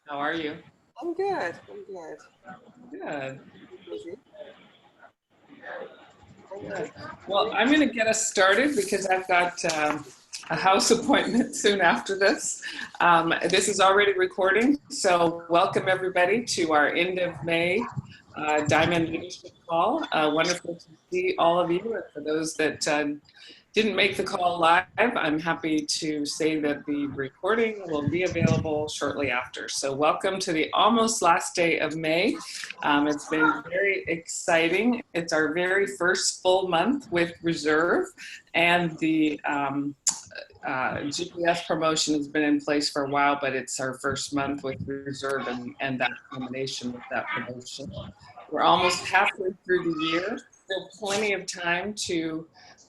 How are you? I'm good. I'm good. Good. Busy. I'm Good. just Well, I'm going to get us started because I've got a house appointment soon after this. This is already recording, so welcome everybody to our end of May Diamond Leadership Call. Wonderful to see all of you. And for those that didn't make the call live, I'm happy to say that the recording will be available shortly after. So welcome to the almost last day of May. It's been very exciting. It's our very first full month with Reserve, and the GPS promotion has been in place for a while, but it's our first month with Reserve and that combination with that promotion. We're almost halfway through the year. Still plenty of time to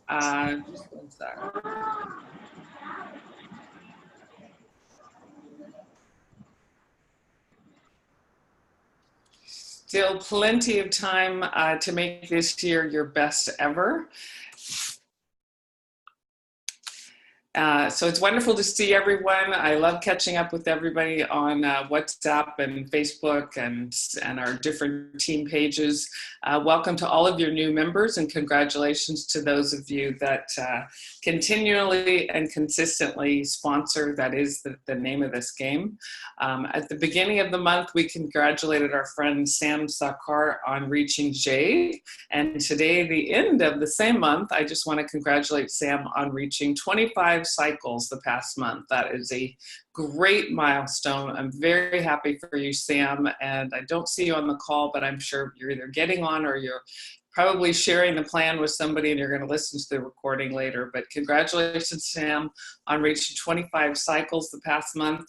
just one sec. Still plenty of time to make this year your best ever. So it's wonderful to see everyone. I love catching up with everybody on WhatsApp and Facebook and our different team pages. Welcome to all of your new members, and congratulations to those of you that continually and consistently sponsor. That is the name of this game. At the beginning of the month, we congratulated our friend Sam Sakar on reaching Jade. And today, the end of the same month, I just want to congratulate Sam on reaching 25 cycles the past month. That is a great milestone. I'm very happy for you, Sam. And I don't see you on the call, but I'm sure you're either getting on or you're probably sharing the plan with somebody and you're going to listen to the recording later. But congratulations, Sam, on reaching 25 cycles the past month.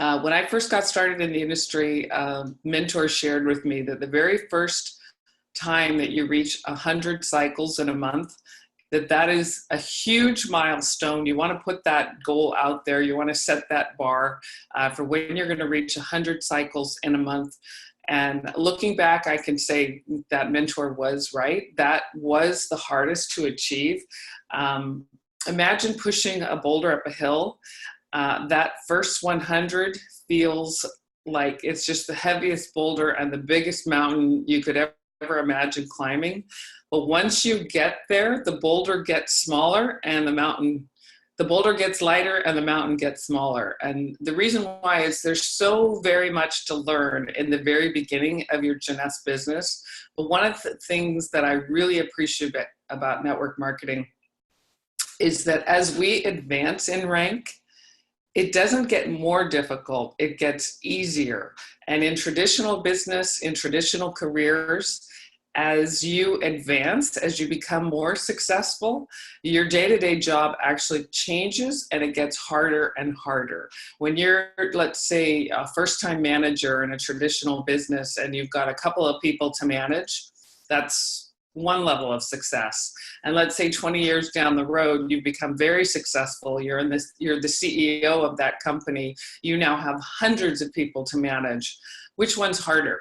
When I first got started in the industry, mentors shared with me that the very first time that you reach 100 cycles in a month, that is a huge milestone. You want to put that goal out there. You want to set that bar for when you're going to reach 100 cycles in a month. And looking back, I can say that mentor was right. That was the hardest to achieve. Imagine pushing a boulder up a hill. That first 100 feels like it's just the heaviest boulder and the biggest mountain you could ever imagine climbing. But once you get there, the boulder gets smaller and the boulder gets lighter and the mountain gets smaller. And the reason why is there's so very much to learn in the very beginning of your Jeunesse business. But one of the things that I really appreciate about network marketing is that as we advance in rank, it doesn't get more difficult, it gets easier. And in traditional business, in traditional careers, as you advance, as you become more successful, your day-to-day job actually changes and it gets harder and harder. When you're, let's say, a first-time manager in a traditional business and you've got a couple of people to manage, that's one level of success. And let's say 20 years down the road, you've become very successful. You're the CEO of that company. You now have hundreds of people to manage. Which one's harder?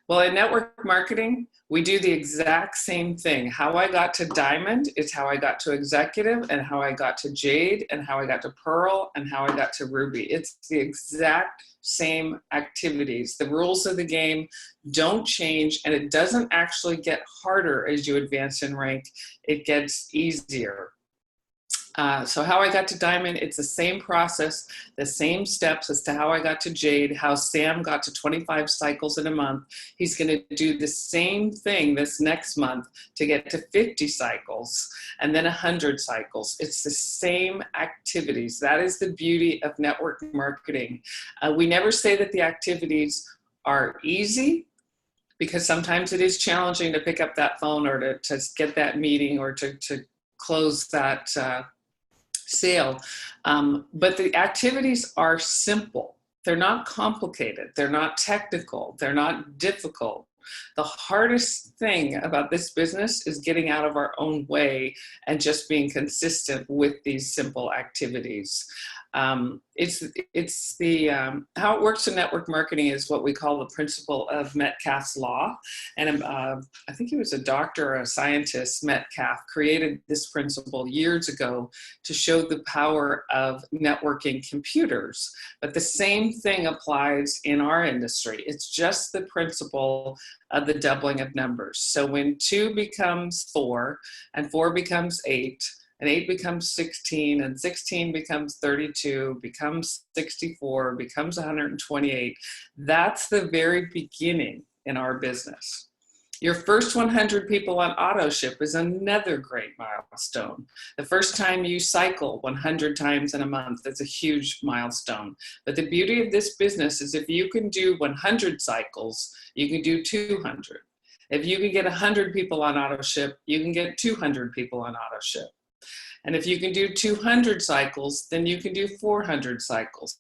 Well, in network marketing, we do the exact same thing. How I got to Diamond is how I got to Executive, and how I got to Jade, and how I got to Pearl, and how I got to Ruby. It's the exact same activities. The rules of the game don't change, and it doesn't actually get harder as you advance in rank. It gets easier. So how I got to Diamond, it's the same process, the same steps as to how I got to Jade, how Sam got to 25 cycles in a month. He's going to do the same thing this next month to get to 50 cycles and then 100 cycles. It's the same activities. That is the beauty of network marketing. We never say that the activities are easy, because sometimes it is challenging to pick up that phone or to get that meeting or to close that sale. But the activities are simple. They're not complicated. They're not technical. They're not difficult. The hardest thing about this business is getting out of our own way and just being consistent with these simple activities. It's the how it works in network marketing is what we call the principle of Metcalfe's law. And I think he was a doctor or a scientist. Metcalfe created this principle years ago to show the power of networking computers. But the same thing applies in our industry. It's just the principle of the doubling of numbers. So when 2 becomes 4 and 4 becomes 8, and 8 becomes 16, and 16 becomes 32, becomes 64, becomes 128. That's the very beginning in our business. Your first 100 people on auto ship is another great milestone. The first time you cycle 100 times in a month is a huge milestone. But the beauty of this business is if you can do 100 cycles, you can do 200. If you can get 100 people on auto ship, you can get 200 people on auto ship. And if you can do 200 cycles, then you can do 400 cycles.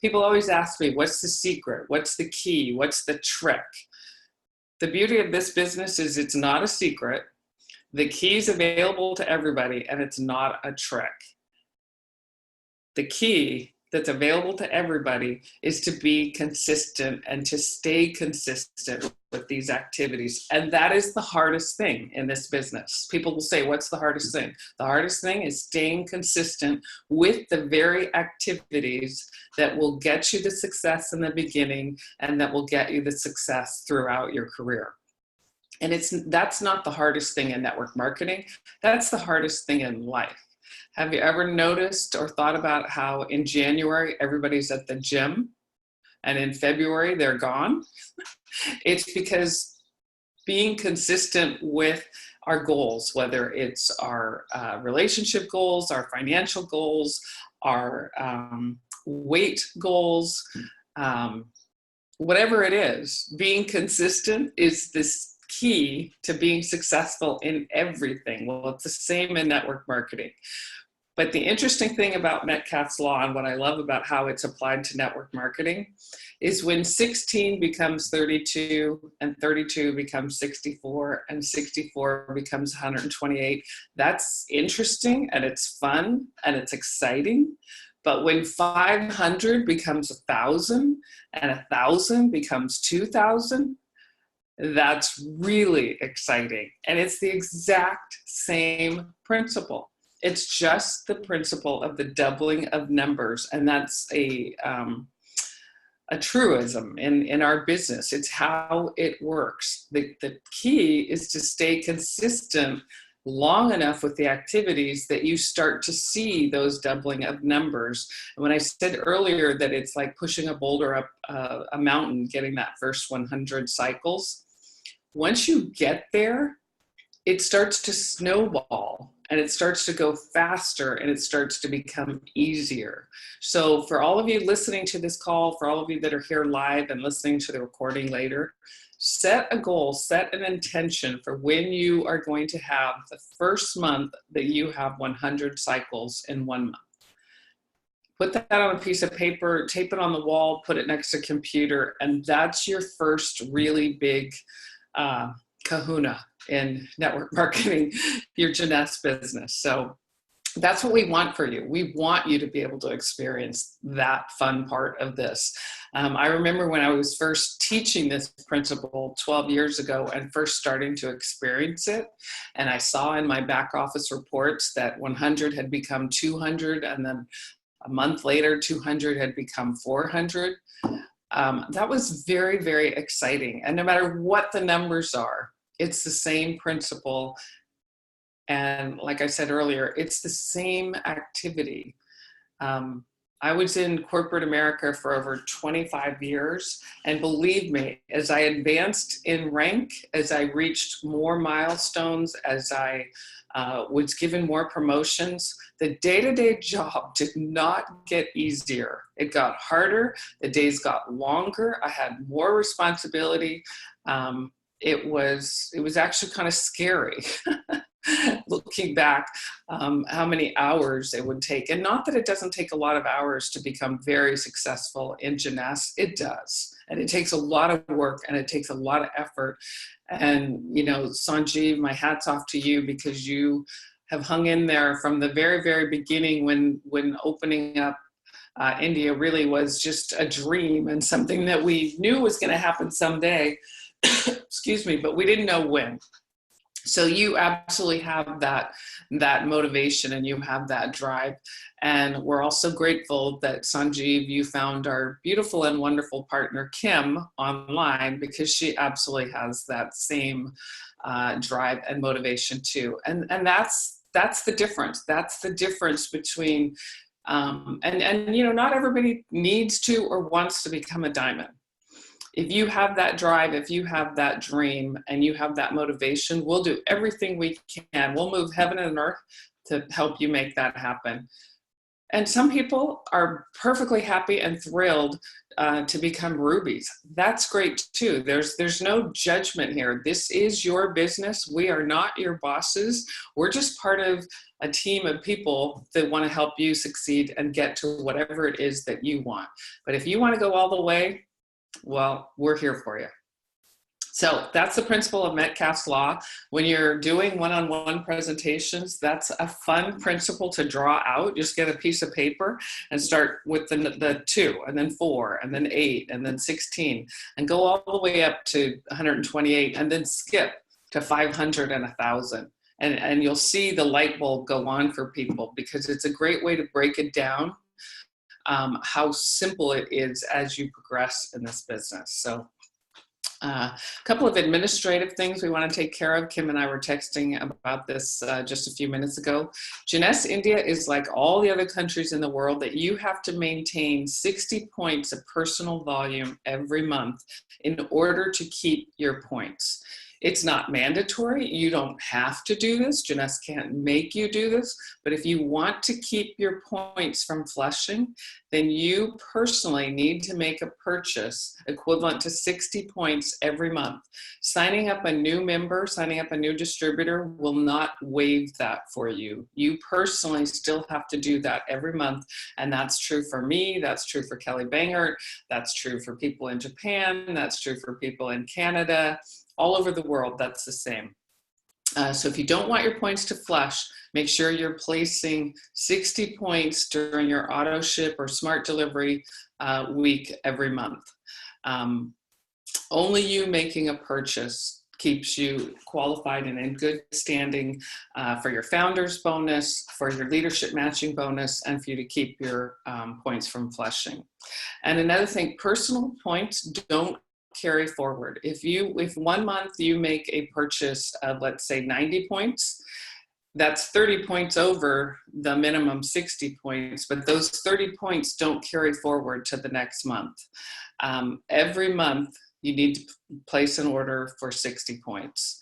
People always ask me, what's the secret? What's the key? What's the trick? The beauty of this business is it's not a secret. The key is available to everybody, and it's not a trick. The key that's available to everybody is to be consistent and to stay consistent with these activities. And that is the hardest thing in this business. People will say, what's the hardest thing? The hardest thing is staying consistent with the very activities that will get you the success in the beginning and that will get you the success throughout your career. And that's not the hardest thing in network marketing. That's the hardest thing in life. Have you ever noticed or thought about how in January everybody's at the gym and in February they're gone? It's because being consistent with our goals, whether it's our relationship goals, our financial goals, our weight goals, whatever it is, being consistent is this key to being successful in everything. Well, it's the same in network marketing. But the interesting thing about Metcalfe's law and what I love about how it's applied to network marketing is when 16 becomes 32 and 32 becomes 64 and 64 becomes 128, that's interesting and it's fun and it's exciting. But when 500 becomes 1,000 and 1,000 becomes 2,000, that's really exciting. And it's the exact same principle. It's just the principle of the doubling of numbers. And that's a truism in our business. It's how it works. The key is to stay consistent long enough with the activities that you start to see those doubling of numbers. And when I said earlier that it's like pushing a boulder up a mountain, getting that first 100 cycles, once you get there, it starts to snowball and it starts to go faster and it starts to become easier. So for all of you listening to this call, for all of you that are here live and listening to the recording later, set a goal, set an intention for when you are going to have the first month that you have 100 cycles in 1 month. Put that on a piece of paper, tape it on the wall, put it next to a computer, and that's your first really big kahuna in network marketing, your Jeunesse business. So that's what we want for you. We want you to be able to experience that fun part of this. I remember when I was first teaching this principle 12 years ago and first starting to experience it, and I saw in my back office reports that 100 had become 200, and then a month later, 200 had become 400. That was very, very exciting. And no matter what the numbers are, it's the same principle. And like I said earlier, it's the same activity. I was in corporate America for over 25 years. And believe me, as I advanced in rank, as I reached more milestones, as I was given more promotions, the day-to-day job did not get easier. It got harder. The days got longer. I had more responsibility. It was actually kind of scary looking back, how many hours it would take. And not that it doesn't take a lot of hours to become very successful in Jeunesse, it does. And it takes a lot of work and it takes a lot of effort. And, you know, Sanjeev, my hat's off to you because you have hung in there from the very, very beginning when opening up India really was just a dream and something that we knew was going to happen someday. Excuse me, but we didn't know when. So you absolutely have that motivation and you have that drive. And we're also grateful that Sanjeev, you found our beautiful and wonderful partner, Kim, online, because she absolutely has that same drive and motivation too. And that's the difference. That's the difference between, and you know, not everybody needs to or wants to become a diamond. If you have that drive, if you have that dream and you have that motivation, we'll do everything we can. We'll move heaven and earth to help you make that happen. And some people are perfectly happy and thrilled to become rubies. That's great too. There's no judgment here. This is your business. We are not your bosses. We're just part of a team of people that want to help you succeed and get to whatever it is that you want. But if you want to go all the way, well, we're here for you. So that's the principle of Metcalfe's Law. When you're doing one-on-one presentations, that's a fun principle to draw out. Just get a piece of paper and start with the 2, and then 4, and then 8, and then 16, and go all the way up to 128, and then skip to 500 and 1,000. And you'll see the light bulb go on for people, because it's a great way to break it down. How simple it is as you progress in this business. So a couple of administrative things we want to take care of. Kim and I were texting about this just a few minutes ago. Jeunesse India is like all the other countries in the world, that you have to maintain 60 points of personal volume every month in order to keep your points. It's not mandatory. You don't have to do this. Jeunesse can't make you do this. But if you want to keep your points from flushing, then you personally need to make a purchase equivalent to 60 points every month. Signing up a new member, signing up a new distributor will not waive that for you. You personally still have to do that every month. And that's true for me. That's true for Kelly Bangert. That's true for people in Japan. That's true for people in Canada. All over the world, that's the same. So if you don't want your points to flush, make sure you're placing 60 points during your auto ship or smart delivery week every month. Only you making a purchase keeps you qualified and in good standing for your founders bonus, for your leadership matching bonus, and for you to keep your points from flushing. And another thing, personal points don't carry forward. If 1 month you make a purchase of, let's say, 90 points, that's 30 points over the minimum 60 points, but those 30 points don't carry forward to the next month. Every month you need to place an order for 60 points.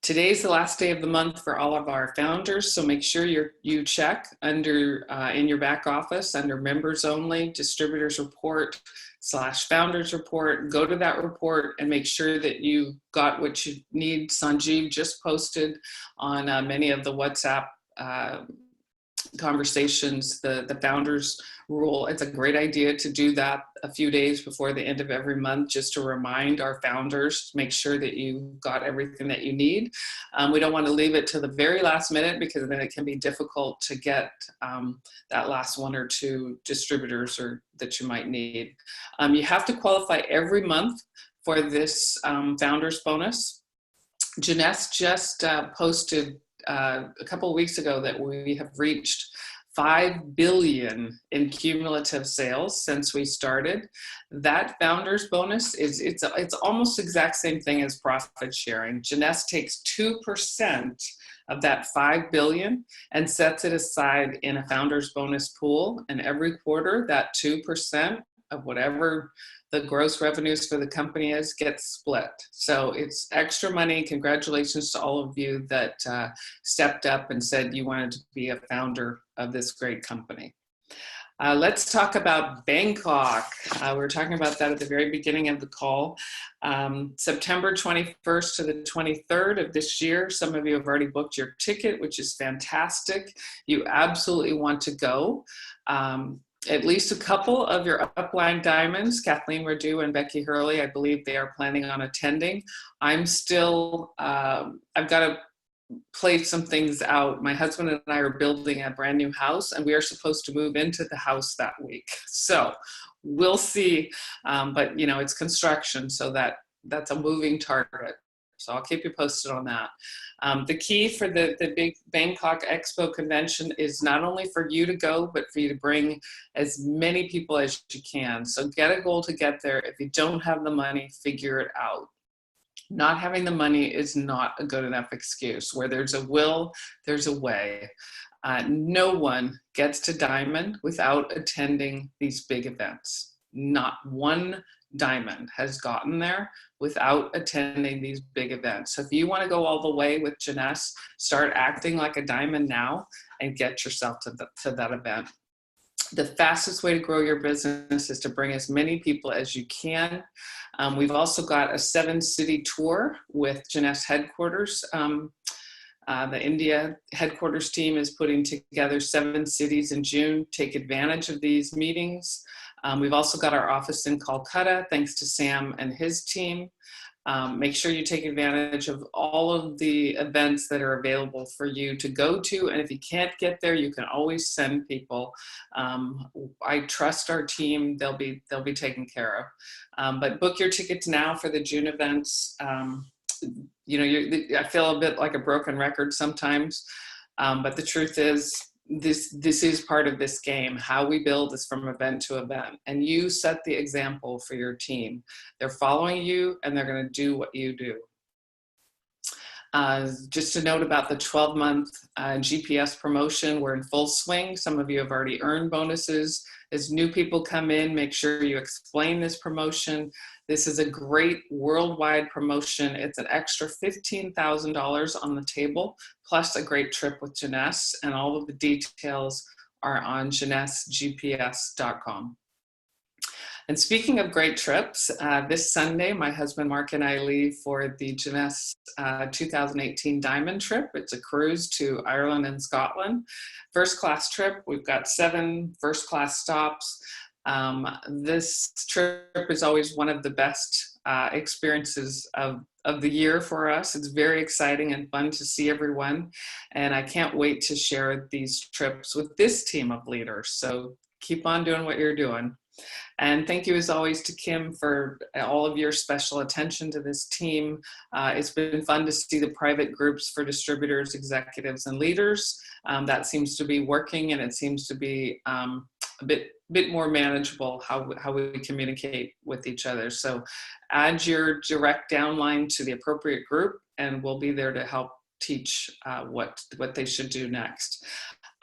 Today's the last day of the month for all of our founders, so make sure you check under in your back office under members only, distributors report / founders report. Go to that report and make sure that you got what you need. Sanjeev just posted on many of the WhatsApp conversations the founders rule. It's a great idea to do that a few days before the end of every month, just to remind our founders to make sure that you got everything that you need. We don't want to leave it to the very last minute, because then it can be difficult to get that last 1 or 2 distributors that you might need. You have to qualify every month for this founders bonus. Jeunesse just posted a couple of weeks ago that we have reached 5 billion in cumulative sales since we started. That founders bonus it's almost the exact same thing as profit sharing. Jeunesse takes 2% of that 5 billion and sets it aside in a founders bonus pool, and every quarter that 2% of whatever the gross revenues for the company is gets split. So it's extra money. Congratulations to all of you that stepped up and said you wanted to be a founder of this great company. Let's talk about Bangkok. We were talking about that at the very beginning of the call. September 21st to the 23rd of this year. Some of you have already booked your ticket, which is fantastic. You absolutely want to go. At least a couple of your upline diamonds, Kathleen Radu and Bekki Hurley, I believe they are planning on attending. I'm still, I've got to play some things out. My husband and I are building a brand new house, and we are supposed to move into the house that week. So we'll see. But you know, it's construction, so that's a moving target. So I'll keep you posted on that. The key for the big Bangkok Expo convention is not only for you to go, but for you to bring as many people as you can. So get a goal to get there. If you don't have the money, figure it out. Not having the money is not a good enough excuse. Where there's a will, there's a way. No one gets to Diamond without attending these big events. Not one diamond has gotten there without attending these big events. So if you want to go all the way with Janess, start acting like a diamond now and get yourself to that event. The fastest way to grow your business is to bring as many people as you can. We've also got a 7-city tour with Janess headquarters. The India headquarters team is putting together 7 cities in June. Take advantage of these meetings. We've also got our office in Calcutta, thanks to Sam and his team. Make sure you take advantage of all of the events that are available for you to go to. And if you can't get there, you can always send people. I trust our team. They'll be taken care of. But book your tickets now for the June events. You know, I feel a bit like a broken record sometimes, but the truth is, this is part of this game. How we build is from event to event, and you set the example for your team. They're following you, and they're going to do what you do. Just a note about the 12-month GPS promotion. We're in full swing. Some of you have already earned bonuses. As new people come in, make sure you explain this promotion. This is a great worldwide promotion. It's an extra $15,000 on the table, plus a great trip with Janess, and all of the details are on janessgps.com. And speaking of great trips, this Sunday, my husband Mark and I leave for the Janess 2018 Diamond trip. It's a cruise to Ireland and Scotland. First class trip. We've got 7 first class stops. This trip is always one of the best experiences of the year for us. It's very exciting and fun to see everyone. And I can't wait to share these trips with this team of leaders. So keep on doing what you're doing. And thank you as always to Kim for all of your special attention to this team. It's been fun to see the private groups for distributors, executives, and leaders. That seems to be working, and it seems to be a bit more manageable how we communicate with each other. So add your direct downline to the appropriate group, and we'll be there to help teach what they should do next.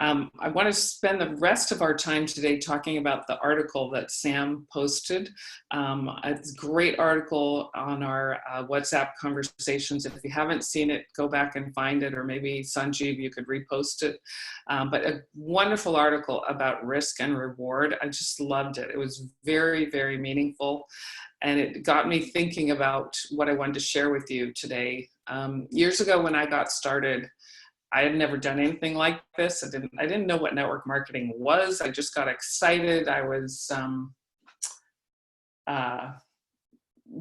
I want to spend the rest of our time today talking about the article that Sam posted. It's a great article on our WhatsApp conversations. If you haven't seen it, go back and find it, or maybe Sanjeev, you could repost it. But a wonderful article about risk and reward. I just loved it. It was very, very meaningful. And it got me thinking about what I wanted to share with you today. Years ago when I got started, I had never done anything like this. I didn't know what network marketing was. I just got excited. I was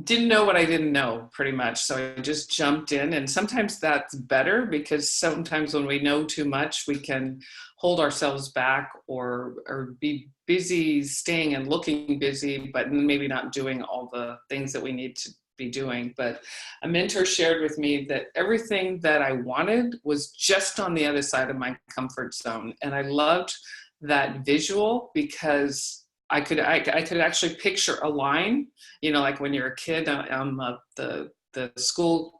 didn't know what I didn't know, pretty much. So I just jumped in, and sometimes that's better, because sometimes when we know too much, we can hold ourselves back or be busy staying and looking busy, but maybe not doing all the things that we need to be doing. But a mentor shared with me that everything that I wanted was just on the other side of my comfort zone. And I loved that visual, because I could actually picture a line, you know, like when you're a kid on the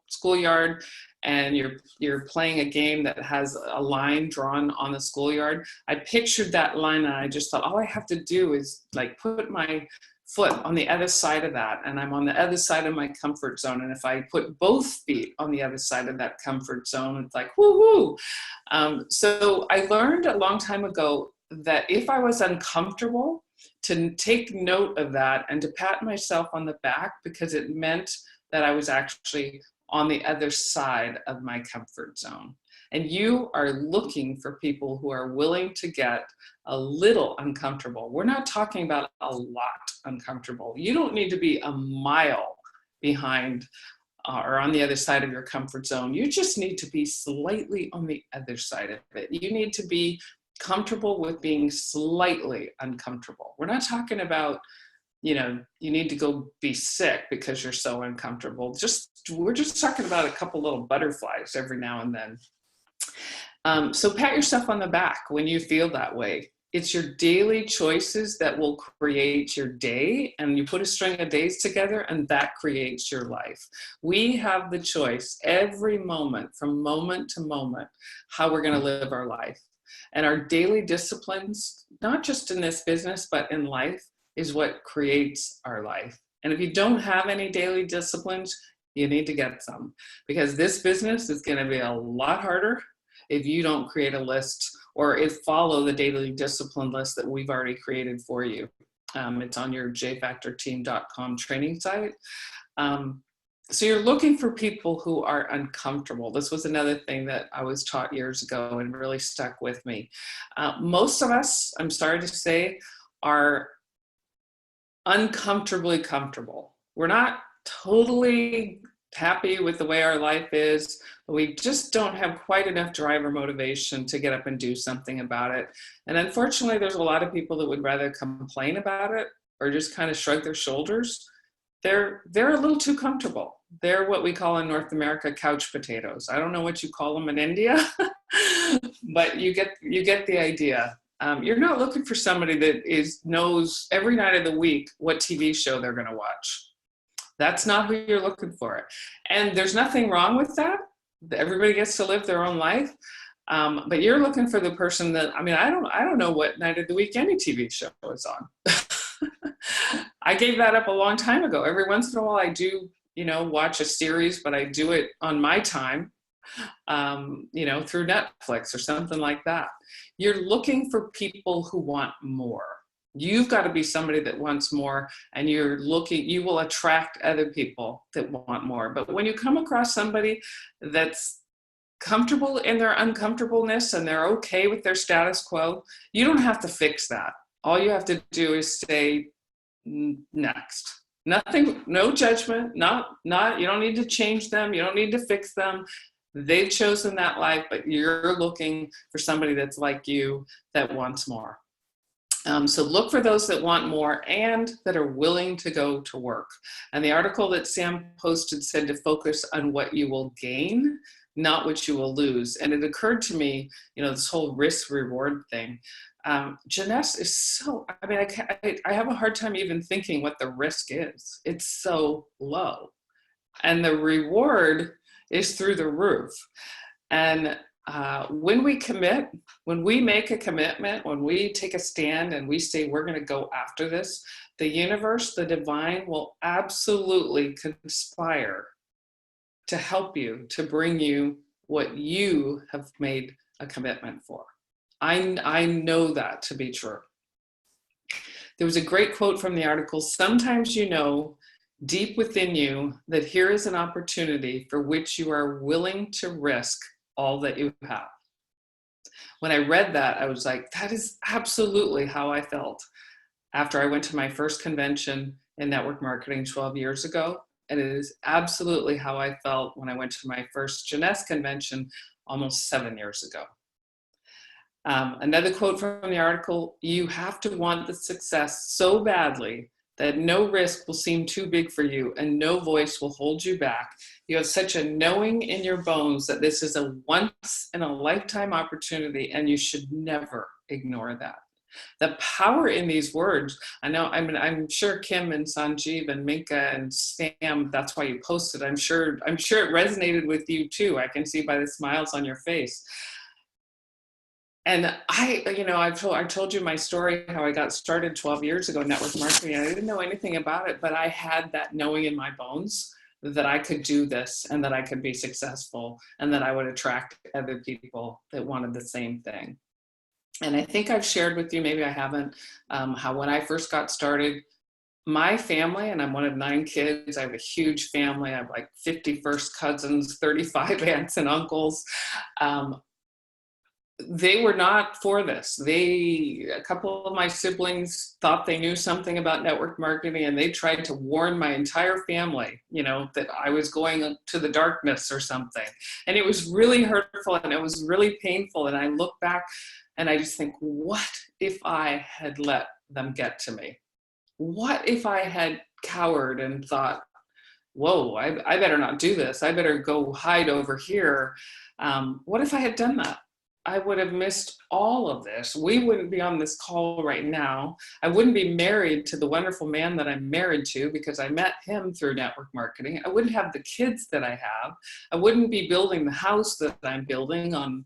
schoolyard, and you're playing a game that has a line drawn on the schoolyard. I pictured that line, and I just thought, all I have to do is like put my foot on the other side of that, and I'm on the other side of my comfort zone. And if I put both feet on the other side of that comfort zone, it's like woo-hoo. So I learned a long time ago that if I was uncomfortable, to take note of that and to pat myself on the back, because it meant that I was actually on the other side of my comfort zone. And you are looking for people who are willing to get a little uncomfortable. We're not talking about a lot uncomfortable. You don't need to be a mile behind or on the other side of your comfort zone. You just need to be slightly on the other side of it. You need to be comfortable with being slightly uncomfortable. We're not talking about, you need to go be sick because you're so uncomfortable. We're just talking about a couple little butterflies every now and then. So pat yourself on the back when you feel that way. It's your daily choices that will create your day, and you put a string of days together and that creates your life. We have the choice every moment, from moment to moment, how we're going to live our life. And our daily disciplines, not just in this business, but in life, is what creates our life. And if you don't have any daily disciplines, you need to get some, because this business is going to be a lot harder if you don't create a list or follow the daily discipline list that we've already created for you. It's on your jfactorteam.com training site. So you're looking for people who are uncomfortable. This was another thing that I was taught years ago and really stuck with me. Most of us, I'm sorry to say, are uncomfortably comfortable. We're not totally happy with the way our life is, but we just don't have quite enough drive or motivation to get up and do something about it. And unfortunately, there's a lot of people that would rather complain about it or just kind of shrug their shoulders. They're a little too comfortable. They're what we call in North America couch potatoes. I don't know what you call them in India, but you get the idea. You're not looking for somebody that knows every night of the week what TV show they're going to watch. That's not who you're looking for. And there's nothing wrong with that. Everybody gets to live their own life. But you're looking for the person that, I don't know what night of the week any TV show is on. I gave that up a long time ago. Every once in a while I do, watch a series, but I do it on my time, through Netflix or something like that. You're looking for people who want more. You've got to be somebody that wants more, and you will attract other people that want more. But when you come across somebody that's comfortable in their uncomfortableness and they're okay with their status quo, you don't have to fix that. All you have to do is say next. Nothing, no judgment, not, you don't need to change them. You don't need to fix them. They've chosen that life, but you're looking for somebody that's like you that wants more. So look for those that want more and that are willing to go to work. And the article that Sam posted said to focus on what you will gain, not what you will lose. And it occurred to me, this whole risk reward thing. Jeunesse is so, I have a hard time even thinking what the risk is. It's so low. And the reward is through the roof. And when we commit, when we make a commitment, when we take a stand and we say we're going to go after this, the universe, the divine will absolutely conspire to help you, to bring you what you have made a commitment for. I know that to be true. There was a great quote from the article. Sometimes you know deep within you that here is an opportunity for which you are willing to risk all that you have. When I read that, I was like, that is absolutely how I felt after I went to my first convention in network marketing 12 years ago. And it is absolutely how I felt when I went to my first Jeunesse convention almost 7 years ago. Another quote from the article, you have to want the success so badly that no risk will seem too big for you and no voice will hold you back. You have such a knowing in your bones that this is a once in a lifetime opportunity and you should never ignore that. The power in these words, I'm sure Kim and Sanjeev and Minka and Sam, that's why you posted. I'm sure it resonated with you too. I can see by the smiles on your face. And I told you my story, how I got started 12 years ago in network marketing. I didn't know anything about it, but I had that knowing in my bones that I could do this and that I could be successful and that I would attract other people that wanted the same thing. And I think I've shared with you, maybe I haven't, how when I first got started, my family, and I'm one of 9 kids, I have a huge family. I have like 50 first cousins, 35 aunts and uncles. they were not for this. A couple of my siblings thought they knew something about network marketing, and they tried to warn my entire family, that I was going to the darkness or something. And it was really hurtful and it was really painful. And I look back and I just think, what if I had let them get to me? What if I had cowered and thought, whoa, I better not do this. I better go hide over here. What if I had done that? I would have missed all of this. We wouldn't be on this call right now. I wouldn't be married to the wonderful man that I'm married to because I met him through network marketing. I wouldn't have the kids that I have. I wouldn't be building the house that I'm building on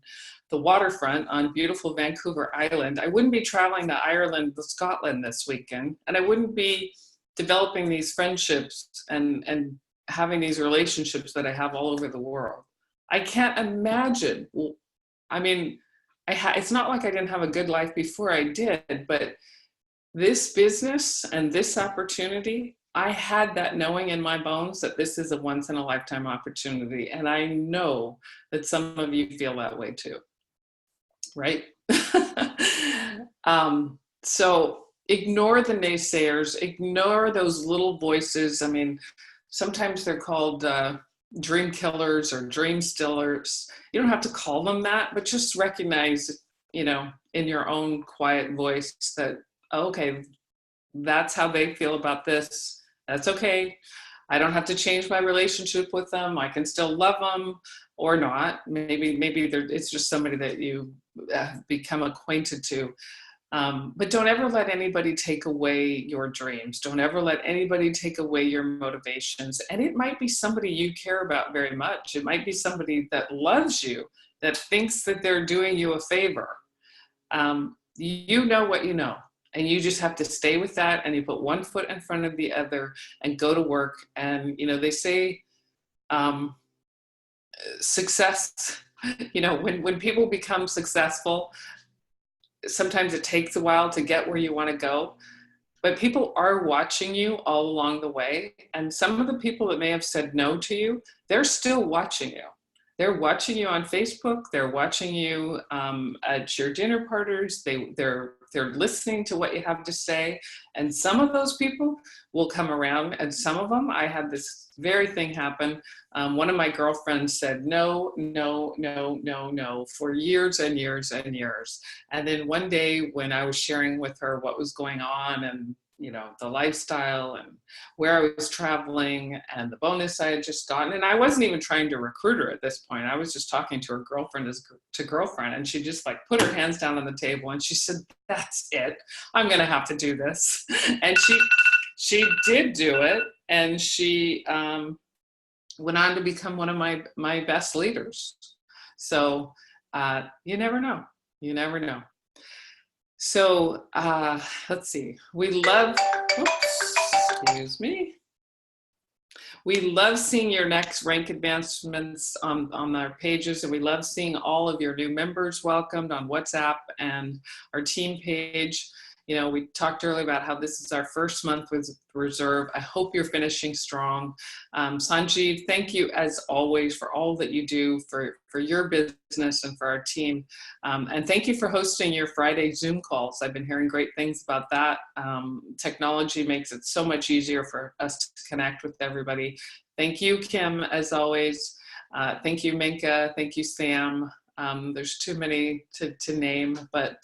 the waterfront on beautiful Vancouver Island. I wouldn't be traveling to Ireland, Scotland this weekend. And I wouldn't be developing these friendships and having these relationships that I have all over the world. I can't imagine. I mean, it's not like I didn't have a good life before I did, but this business and this opportunity, I had that knowing in my bones that this is a once in a lifetime opportunity. And I know that some of you feel that way too, right? So ignore the naysayers, ignore those little voices. I mean, sometimes they're called dream killers or dream stillers. You don't have to call them that, but just recognize, in your own quiet voice that, okay, that's how they feel about this. That's okay. I don't have to change my relationship with them. I can still love them or not. Maybe it's just somebody that you become acquainted to. But don't ever let anybody take away your dreams. Don't ever let anybody take away your motivations. And it might be somebody you care about very much. It might be somebody that loves you, that thinks that they're doing you a favor. You know what you know. And you just have to stay with that, and you put one foot in front of the other and go to work. And, they say success, when people become successful, sometimes it takes a while to get where you want to go, but people are watching you all along the way. And some of the people that may have said no to you, they're still watching you. They're watching you on Facebook. They're watching you at your dinner parties. They're listening to what you have to say. And some of those people will come around, and some of them, I had this very thing happen. One of my girlfriends said no, no, no, no, no for years and years and years. And then one day when I was sharing with her what was going on and the lifestyle and where I was traveling and the bonus I had just gotten. And I wasn't even trying to recruit her at this point. I was just talking to her girlfriend to girlfriend. And she just put her hands down on the table and she said, that's it. I'm going to have to do this. And she did do it. And she went on to become one of my best leaders. So you never know. You never know. So let's see. We love seeing your next rank advancements on our pages, and we love seeing all of your new members welcomed on WhatsApp and our team page. We talked earlier about how this is our first month with Reserve. I hope you're finishing strong. Sanjeev, thank you as always for all that you do for your business and for our team. And thank you for hosting your Friday Zoom calls. I've been hearing great things about that. Technology makes it so much easier for us to connect with everybody. Thank you, Kim, as always. Thank you, Minka. Thank you, Sam. There's too many to name, but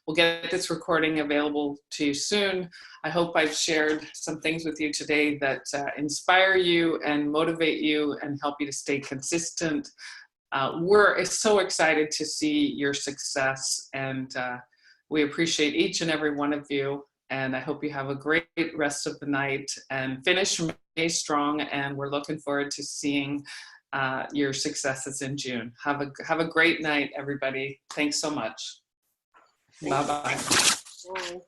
we'll get this recording available to you soon. I hope I've shared some things with you today that inspire you and motivate you and help you to stay consistent. We're so excited to see your success, and we appreciate each and every one of you. And I hope you have a great rest of the night and finish May strong. And we're looking forward to seeing your successes in June. Have a great night, everybody. Thanks so much. Bye-bye. Bye.